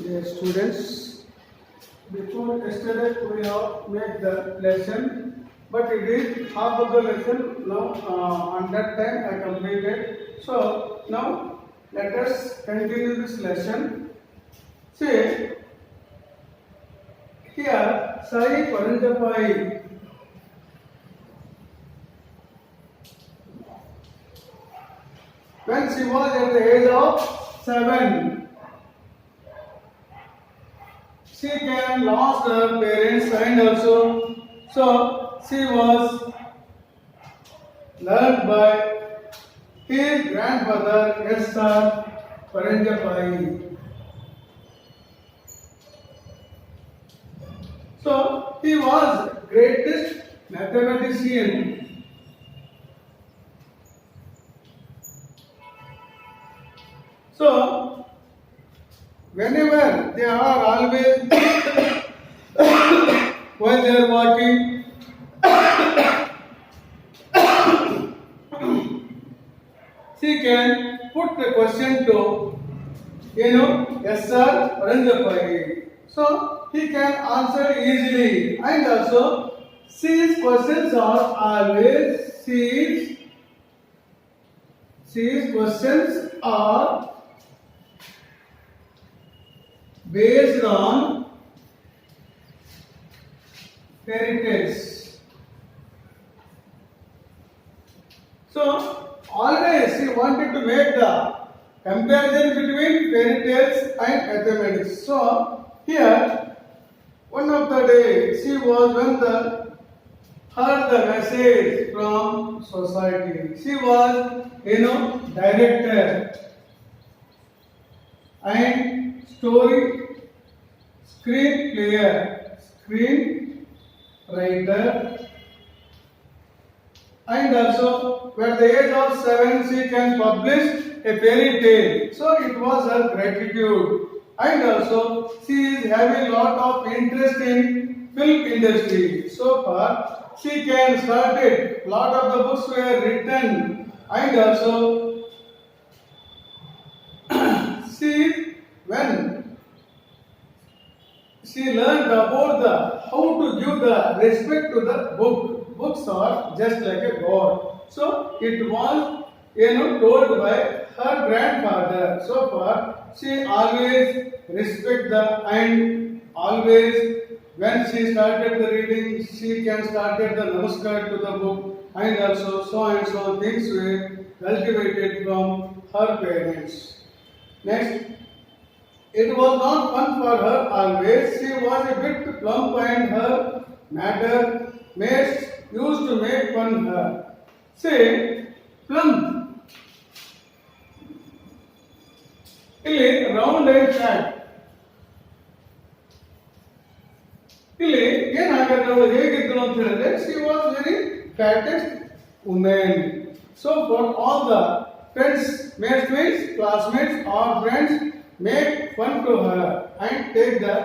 Dear students, before yesterday we have made the lesson, but it is half of the lesson. Now on that time I completed. So now let us continue this lesson. See here, Sai Paranjapai. When she was at the age of 7, she can lost her parents and also so she was learned by his grandfather S.R. Paranjapai. So he was greatest mathematician. So whenever they are always while they are walking, she can put the question to S.R. Paranjapai. So he can answer easily, and also these questions are always these questions are based on fairy tales. So always he wanted to make the comparison between fairy tales and mathematics. So here, one of the day she was when heard the message from society. She was director and screen writer, and also at the age of 7 she can publish a fairy tale. So it was her gratitude, and also she is having lot of interest in film industry. So far she can started lot of the books were written, and also when she learned about how to give the respect to the book. Books are just like a god. So it was told by her grandfather. So far she always respect and always when she started the reading she can started the namaskar to the book, and also so and so things were cultivated from her parents. Next, it was not fun for her always. She was a bit plump and her mates used to make fun her. Say, plump. ಇಲ್ಲಿ round and fat. ಇಲ್ಲಿ ಏನಾಗುತ್ತೆ ಅವಳು ಹೇಗಿದ್ರು ಅಂತ ಹೇಳಿದ್ರೆ she was very fattest woman. So for all the friends, mates, classmates or friends make fun to her and take the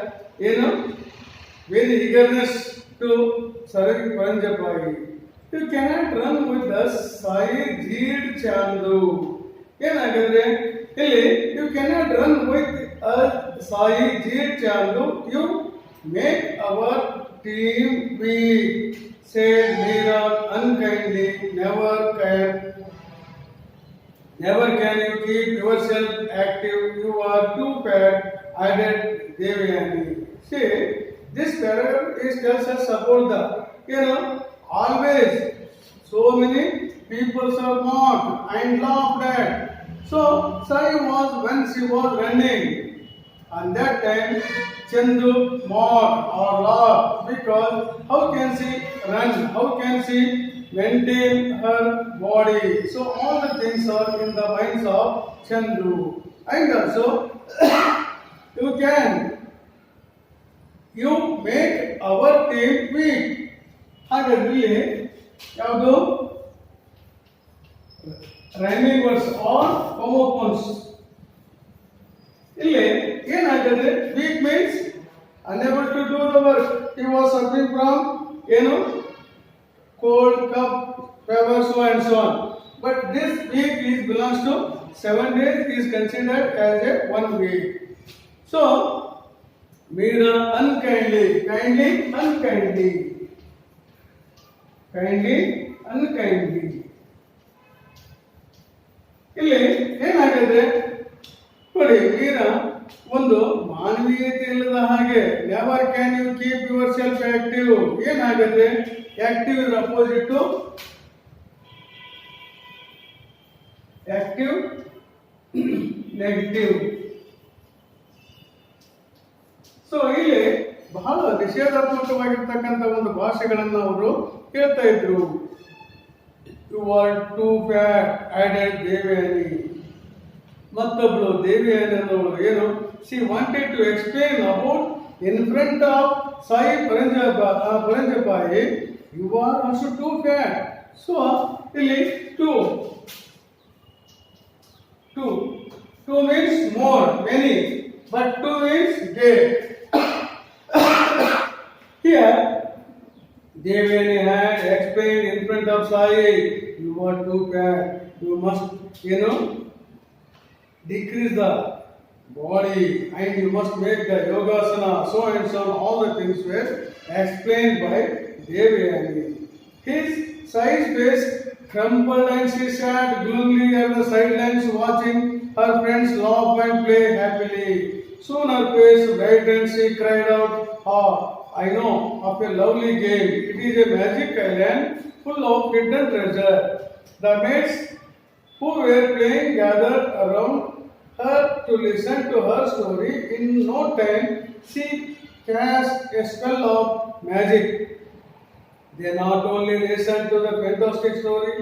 very eagerness to Sai Paranjapai. You cannot run with the Sai Jeed Chandu. ಏನಾಗಿದ್ರೆ ಇಲ್ಲಿ you cannot run with a Sai Jeed Chandu. You make our team weak. Said Meera unkindly. Never can you keep yourself active. You are too fat, added Devyani. See, this paragraph is tells us about the, always so many people are mocked and laughed at. So, Sai was when she was running. And that time, Chandu mocked or laughed because how can she run? How can she maintain her body? So all the things are in the minds of Chandu. And also, you make our team weak. ಹಾಗಾದ್ರೆ ಯಾವುದು rhyming words R homophones. ಇಲ್ಲಿ ಏನಾಗಿದೆ weak means unable to do the work. He was suffering from cold, cough, fever, so and so on. But this week belongs to 7 days is considered as a 1 week. So Meera unkindly, kindly, unkindly, kindly, unkindly. ಇಲ್ಲಿ ಏನಾಗಿದೆ ನೋಡಿ, ಮೀರಾ ಒಂದು ಮಾನವೀಯತೆ ಇಲ್ಲದ ಹಾಗೆ. Never can you keep yourself active. ಏನಾಗುತ್ತೆ? Active is opposite to active, negative. So ಇಲ್ಲಿ ಬಹಳ ನಿಷೇಧಾತ್ಮಕವಾಗಿರ್ತಕ್ಕಂಥ ಒಂದು ಭಾಷೆಗಳನ್ನು ಅವರು ಹೇಳ್ತಾ ಇದ್ರು. You are too fat added Devayani. ಮತ್ತೊಬ್ಳು ದೇವಯಾನಿ ಅನ್ನೋಳು ಏನು, she wanted to explain about in front of Sai Paranjpye, you are also too fat. So ಇಲ್ಲಿ too means more, many, but two means gay. Here Devani had explained in front of Sai, you are too fat, you must, decrease the body and you must make the yogasana, so and so, all the things were explained by Devani. His Sai's face crumpled and she sat gloomily at the sidelines watching her friends laugh and play happily. Soon her face brightened, she cried out, "Ah, I know of a lovely game. It is a magic island full of hidden treasure." The mates who were playing gathered around her to listen to her story. In no time, she cast a spell of magic. They not only listened to the fantastic story,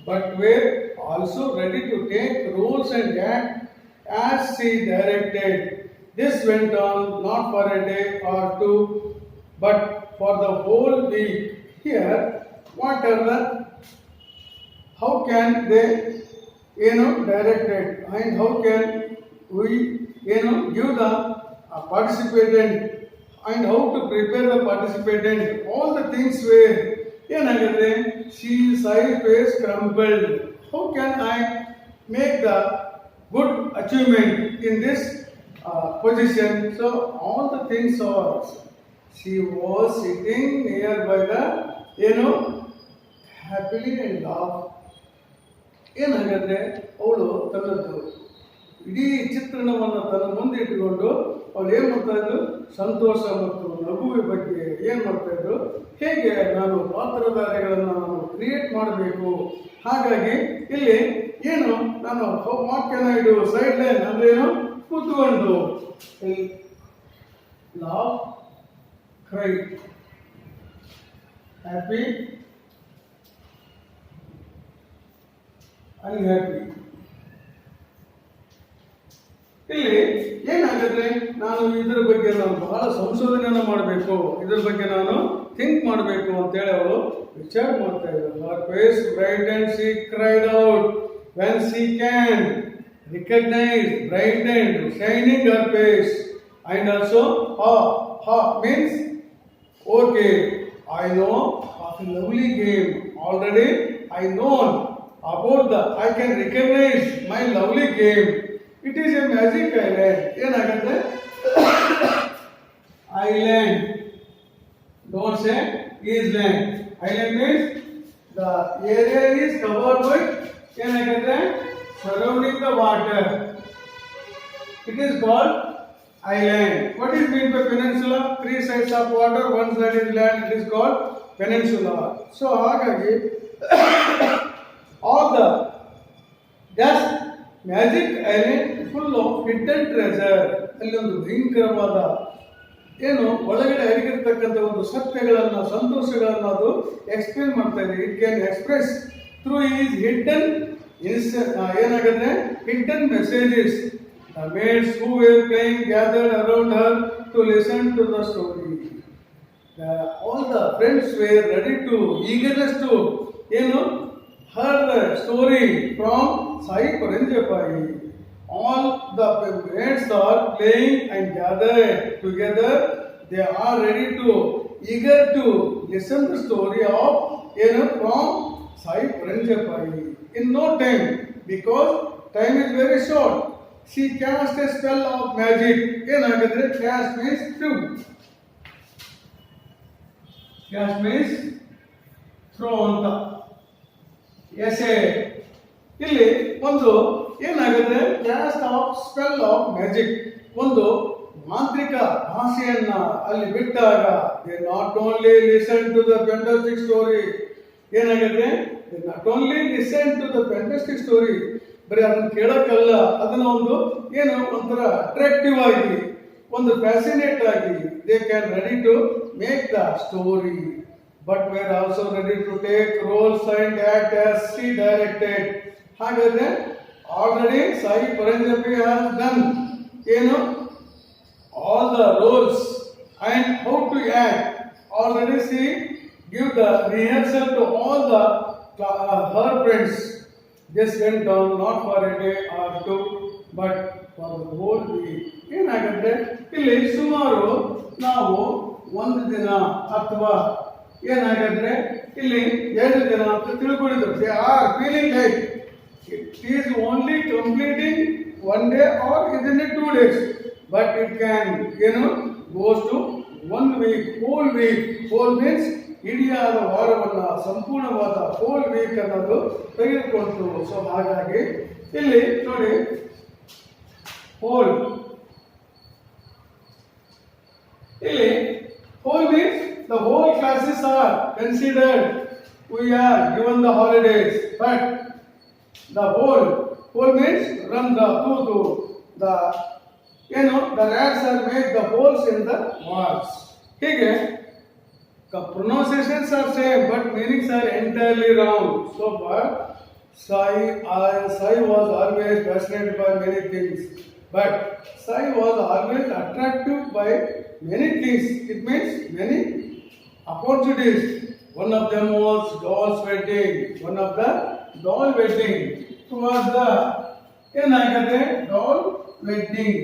but were also ready to take roles and act as she directed. This went on not for a day or two, but for the whole week. Here, how can they, direct it, and how can we, give the participant, and how to prepare the participant. All the things were, she side face crumbled. How can I make the good achievement in this position? So all the things are. She was sitting near by the, happily and laugh. ಏನಾಗುತ್ತೆ, ಅವಳು ತನ್ನದು ಇಡೀ ಚಿತ್ರಣವನ್ನು ತನ್ನ ಮುಂದೆ ಇಟ್ಟುಕೊಂಡು ಅವಳು ಏನು ಮಾಡ್ತಾ ಇದ್ರು, ಸಂತೋಷ ಮತ್ತು ನಗುವಿನ ಬಗ್ಗೆ ಏನು ಮಾಡ್ತಾ ಇದ್ರು, ಹೇಗೆ ನಾನು ಪಾತ್ರಧಾರಿಗಳನ್ನು ನಾನು ಕ್ರಿಯೇಟ್ ಮಾಡಬೇಕು. ಹಾಗಾಗಿ ಇಲ್ಲಿ ಏನು ನಾನು ವಾಕ್ಯನ ಇಡು ಸೈಡ್ ಲೈನ್ ಅಂದ್ರೆ ಏನು, ಕೂತ್ಕೊಂಡು ಲಾವ್, ಕ್ರೈ, ಹ್ಯಾಪಿ, ಅನ್ಹ್ಯಾಪಿ. ಇಲ್ಲಿ ಏನಾಗುತ್ತೆ, ನಾನು ಇದರ ಬಗ್ಗೆ ನಾನು ಬಹಳ ಸಂಶೋಧನೆಯನ್ನು ಮಾಡಬೇಕು, ಇದರ ಬಗ್ಗೆ ನಾನು ಥಿಂಕ್ ಮಾಡಬೇಕು ಅಂತೇಳಿ ಅವಳು ವಿಚಾರ ಮಾಡ್ತಾ ಇದ್ದಾರೆ. Her face brightened, she cried out when she can recognize, brightened, shining her face, and also ha means okay, I know of a lovely game already. I know about I can recognize my lovely game. It is a magic island. ಏನಾಗುತ್ತೆ, island, don't say island. Island means the area is covered with, ಏನಾಗುತ್ತೆ, surrounding the water. It is called island. What is meant by peninsula? Three sides of water, one side is land. It is called peninsula. So ಹಾಗಾಗಿ all the just magic island full of hidden treasure. ಅಲ್ಲಿ ಒಂದು ಭಯಂಕರವಾದ ಒಳಗಡೆ ಅಡಗಿರ್ತಕ್ಕಂಥ ಒಂದು ಸತ್ಯಗಳನ್ನ, ಸಂತೋಷಗಳನ್ನ ಅದು explain ಮಾಡ್ತಾ ಇದೆ. It can express through is hidden ಏನಾಗುತ್ತೆ, hidden messages. The maids who were playing gathered around her to listen to the story. All the friends were ready to, eagerness to, hear the story from Sai Paranjapai. All the maids are playing and gathered together. They are ready to, eager to listen the story of, from Sai Paranjapai. In no time, because time is very short, she cast a spell of magic. ಏನಾಗಿದ್ರೆ cast means throw. Cast means throw ಅಂತ. ಎಸೆ. ಇಲ್ಲಿ ಒಂದು ಏನಾಗಿದೆ cast of spell of magic. ಒಂದು ಮಾಂತ್ರಿಕ ಭಾಷೆಯನ್ನ ಅಲ್ಲಿ ಬಿಟ್ಟಾಗ they not only listen to the fantastic story. ಏನಾಗಿದೆ they not only listen to the fantastic story, ಬರೀ ಅದನ್ನ ಕೇಳಕ್ಕಲ್ಲ, ಅದನ್ನ ಒಂದು ಏನು ಒಂಥರ ಅಟ್ರಾಕ್ಟಿವ್ ಆಗಿ ಒಂದು ಫ್ಯಾಸಿನೇಟ್ ಆಗಿ they can ready to make the story, but were also ready to take roles and act as she directed. ಹಾಗಾದ್ರೆ already Sai Paranjpye has done ಏನು all the roles and how to act. Already she give the rehearsal to all the her friends. This went on not for a day or two, but for the whole week. ಏನಾಗುತ್ತೆ ಇಲ್ಲಿ ಸುಮಾರು ನಾವು ಒಂದು ದಿನ ಅಥವಾ ಏನಾಗಿದ್ರೆ ಇಲ್ಲಿ 2 ದಿನ ಅಂತ ತಿಳ್ಕೊಂಡಿದ್ರು. They are feeling like it is only completing 1 day or within 2 days, but it can goes to 1 week, whole week. Whole means ಇಡಿಯಾದ ವಾರವನ್ನ ಸಂಪೂರ್ಣವಾದ ಹೋಲ್ ವೀಕ್ ಅನ್ನೋದು ತೆಗೆದುಕೊಂಡು. ಸೊ ಹಾಗಾಗಿ ಇಲ್ಲಿ ನೋಡಿ ಹೋಲ್, ಇಲ್ಲಿ whole means the whole classes are considered, we are given the holidays, but the hole means run the to the the rats are make the holes in the walls. ಹೀಗೆ pronunciations are same but meanings are entirely wrong. So but Sai was always fascinated by many things, but Sai was always attractive by many things. It means many opportunities. One of them was doll's wedding. One of the doll wedding. It was the doll wedding.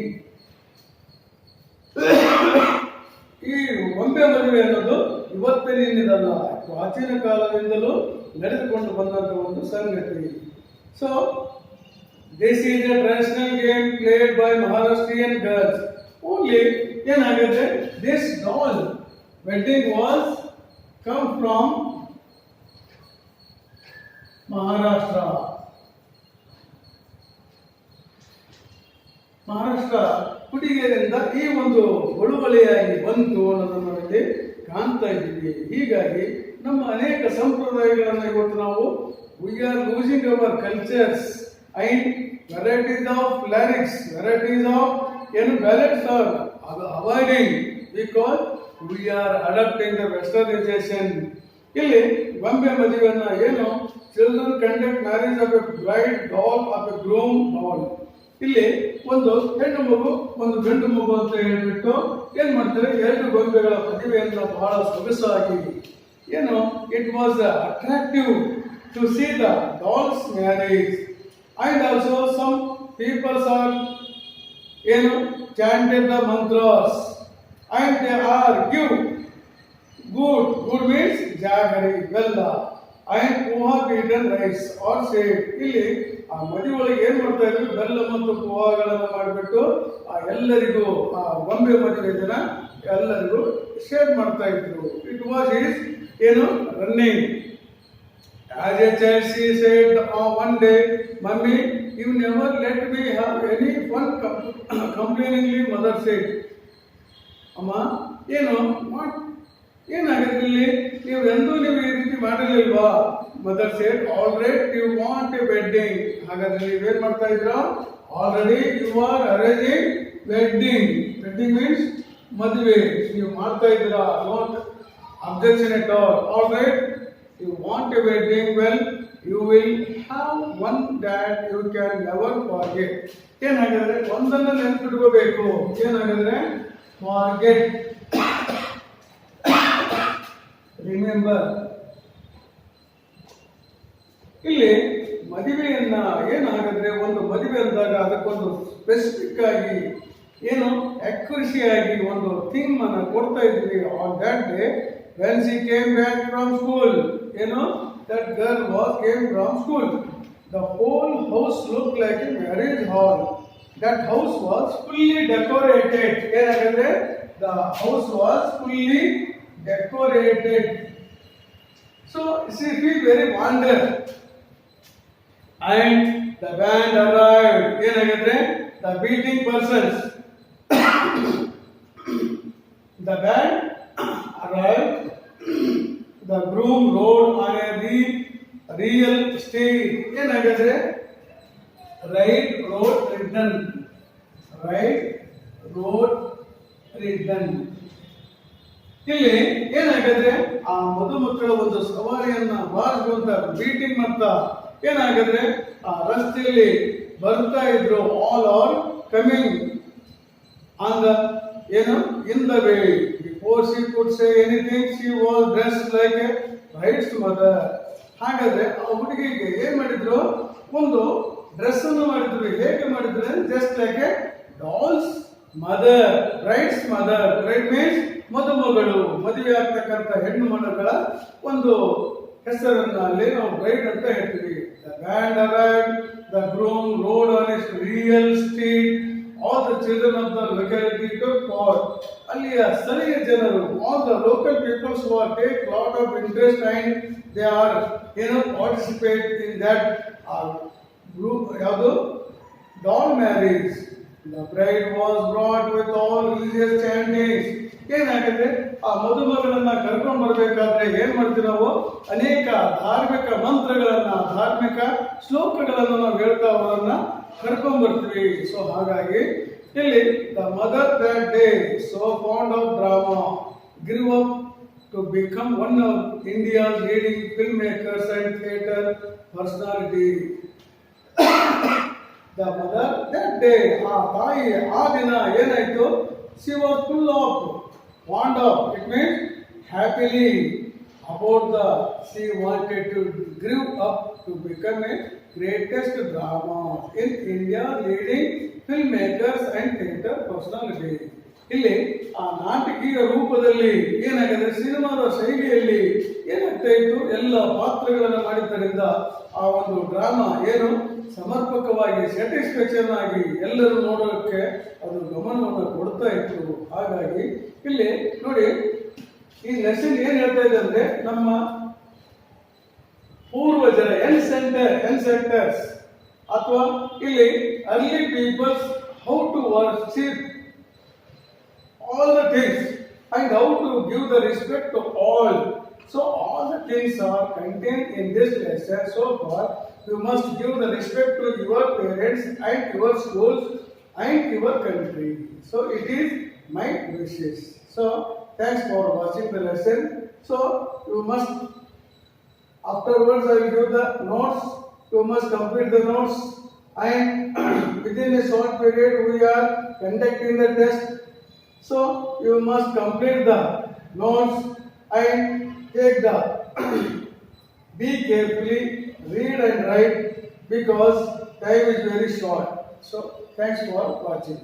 ಈ ಗೊಂಬೆ ಮದುವೆ ಅನ್ನೋದು ಇವತ್ತಿನಿಂದಲ್ಲ, ಪ್ರಾಚೀನ ಕಾಲದಿಂದಲೂ ನಡೆದುಕೊಂಡು ಬಂದಂತ ಒಂದು ಸಂಗತಿ. So this is a traditional game played by Maharashtrian girls only. ಏನಾಗುತ್ತೆ this doll wedding was come from Maharashtra. Maharashtra ಹುಡುಗಿಯರಿಂದ ಈ ಒಂದು ಬಳುವಳಿಯಾಗಿ ಬಂತು ಅನ್ನೋದನ್ನು ಇಲ್ಲಿ ಕಾಣ್ತಾ ಇದ್ದೀವಿ. ಹೀಗಾಗಿ ನಮ್ಮ ಅನೇಕ ಸಂಪ್ರದಾಯಗಳನ್ನು ಇವತ್ತು ನಾವು we are losing our cultures and varieties of lyrics, varieties of balance are avoiding because we are adapting the westernisation. ಇಲ್ಲಿ ಗೊಂಬೆ ಮದುವೆಯನ್ನ children conduct marriage of a bride doll of a groom doll. ಇಲ್ಲಿ ಒಂದು ಹೆಣ್ಣು ಮಗು ಒಂದು ಗಂಡು ಮಗು ಅಂತ ಹೇಳ್ಬಿಟ್ಟು ಏನ್ ಮಾಡ್ತಾರೆ, 2 ಗೊಂಬೆಗಳ ಮದುವೆಯನ್ನ ಬಹಳ ಸೊಗಸಾಗಿ it was attractive to see the dolls marriage. And also some peoples are chanted the mantras and they are give good means jaggery, ಬೆಲ್ಲ and poha beaten rice are said. ಇಲ್ಲಿ ಆ ಮದುವೆ ಒಳಗೆ ಏನ್ ಮಾಡ್ತಾ ಇದ್ರು, ಬೆಲ್ಲ ಮತ್ತು ಪೋಹಾಗಳನ್ನು ಮಾಡಿಬಿಟ್ಟು ಎಲ್ಲರಿಗೂ ಆ ಗೊಂಬೆ ಮದುವೆ ದಿನ ಎಲ್ಲರಿಗೂ ಶೇರ್ ಮಾಡ್ತಾ ಇದ್ರು. It was is running. As a child she said one day, mummy you never let me have any fun complainingly. Mother said, ಅಮ್ಮ ಏನಾಗುತ್ತೆ ಇಲ್ಲಿ, ನೀವು ಈ ರೀತಿ ಮಾಡಿರಲಿಲ್ವಾ? Mother said, already you want a wedding. ಹಾಗಾದ್ರೆ ನೀವೇನ್ ಮಾಡ್ತಾ ಇದ್ರ, already you are arranging wedding. Wedding means ಮದುವೆ ನೀವು ಮಾಡ್ತಾ ಇದ್ದೀರಾ, not objection at all. Already you want a wedding, well you will have one that you can never forget. ಏನಾಗಿದ್ರೆ ಒಂದನ್ನು ನೆನಪಿಟ್ಕೋಬೇಕು. ಏನಾಗಿದ್ರೆ ಫಾರ್ಗೆಟ್, ರಿಮೆಂಬರ್. ಇಲ್ಲಿ ಮದುವೆಯನ್ನ ಏನಾಗಿದ್ರೆ ಒಂದು ಮದುವೆ ಅಂದಾಗ ಅದಕ್ಕೊಂದು ಸ್ಪೆಸಿಫಿಕ್ ಆಗಿ ಅಕ್ಯುರಸಿ ಆಗಿ ಒಂದು ಥೀಮ್ ಅನ್ನ ಕೊಡ್ತಾ ಇದ್ವಿ. On that day when she came back from school, that girl came from school, the whole house look like A marriage hall. that house was fully decorated. ಏನಾಗಂದ್ರೆ the house was fully decorated. So she feel very wonder. And the band arrived. ಏನಾಗಂದ್ರೆ the beating persons. The band arrived. The groom rode on a real steed. ಏನಾಗಂದ್ರೆ right road ridden. ಇಲ್ಲಿ ಏನಾಗದ್ರೆ ಆ ಮಧುಮಕ್ಕಳ ಒಂದು ಸವಾರಿಯನ್ನ ಬಾರಿಸುವಂತ beating ಮತ್ತ ಏನಾಗದ್ರೆ ಆ ರಸ್ತೆಯಲ್ಲಿ ಬರ್ತಾ ಇದ್ರು. All are coming on the in the way. Before she could say anything she was dressed like A Bryde's mother. ಹಾಗಾದ್ರೆ ಆ ಹುಡುಗಿಗೆ ಏನ್ ಮಾಡಿದ್ರು, ಒಂದು ಡ್ರೆಸ್ ಅನ್ನು ಮಾಡಿದ್ರು. ಹೇಗೆ ಮಾಡಿದ್ರು? Just like A dolls mother, Bryde's mother. Bride means ಮದುಮಗಳು, ಮದುವೆ ಆಗ್ತಕ್ಕಂಥ ಹೆಣ್ಣು ಮಗಳ ಒಂದು ಹೆಸರನ್ನ ಅಲ್ಲಿ ನಾವು ಬ್ರೈಡ್ ಅಂತ ಹೇಳ್ತೀವಿ. The band arrived, the groom rode on a real steed. All the children of the locality took part. ಅಲ್ಲಿಯ ಸ್ಥಳೀಯ ಜನರು, all the local peoples who are take lot of interest and they are participate in that group. ಯಾವುದು? Doll marriage. The bride was brought with all religious chantings. ಏನಾಗುತ್ತೆ, ಆ ಮದುಮಗಳನ್ನ ಕರ್ಕೊಂಡು ಬರ್ಬೇಕಾದ್ರೆ ಏನ್ ಮಾಡ್ತೀವಿ ನಾವು? ಅನೇಕ ಧಾರ್ಮಿಕ ಮಂತ್ರಗಳನ್ನ, ಧಾರ್ಮಿಕ ಶ್ಲೋಕಗಳನ್ನ ನಾವು ಹೇಳ್ತಾ ಅವರನ್ನ ಕರ್ಕೊಂಡ್ ಬರ್ತೀವಿ. ಸೊ ಹಾಗಾಗಿ ಇಲ್ಲಿ the mother that day so fond of drama grew up to become one of India's leading filmmakers and theatre personality. The mother that day, ಆ ತಾಯಿ ಆ ದಿನ ಏನಾಯ್ತು? she was full of fond of, it means happily about the, she wanted to grow up to become a greatest drama in India, leading filmmakers and theatre personality. ಇಲ್ಲಿ ಆ ನಾಟಕೀಯ ರೂಪದಲ್ಲಿ ಏನಾಗಿದೆ, ಸಿನಿಮಾದ ಶೈಲಿಯಲ್ಲಿ ಏನಾಗ್ತಾ ಇತ್ತು, ಎಲ್ಲ ಪಾತ್ರಗಳನ್ನು ಮಾಡಿದ್ದರಿಂದ ಆ ಒಂದು ಡ್ರಾಮಾ ಏನು ಸಮರ್ಪಕವಾಗಿ ಸ್ಯಾಟಿಸ್ಫ್ಯಾಕ್ಷನ್ ಆಗಿ ಎಲ್ಲರೂ ನೋಡೋಕ್ಕೆ ಅದು ಗಮನವನ್ನು ಕೊಡ್ತಾ ಇತ್ತು. ಹಾಗಾಗಿ ಇಲ್ಲಿ ನೋಡಿ, ಈ ಲೆಸನ್ ಏನ್ ಹೇಳ್ತಾ ಇದೆ ಅಂದ್ರೆ, ನಮ್ಮ ಪೂರ್ವಜರ ಎನ್ಸೆಂಟರ್ಸ್ ಅಥವಾ ಇಲ್ಲಿ early peoples how to worship all the things and how to give the respect to all. So all the things are contained in this lesson. So far you must give the respect to your parents and your schools and your country. So it is my wishes. So thanks for watching the lesson. So you must, afterwards I will give the notes. You must complete the notes, and within a short period we are conducting the test. So you must complete the notes and take the be carefully, read and write because time is very short. So thanks for watching.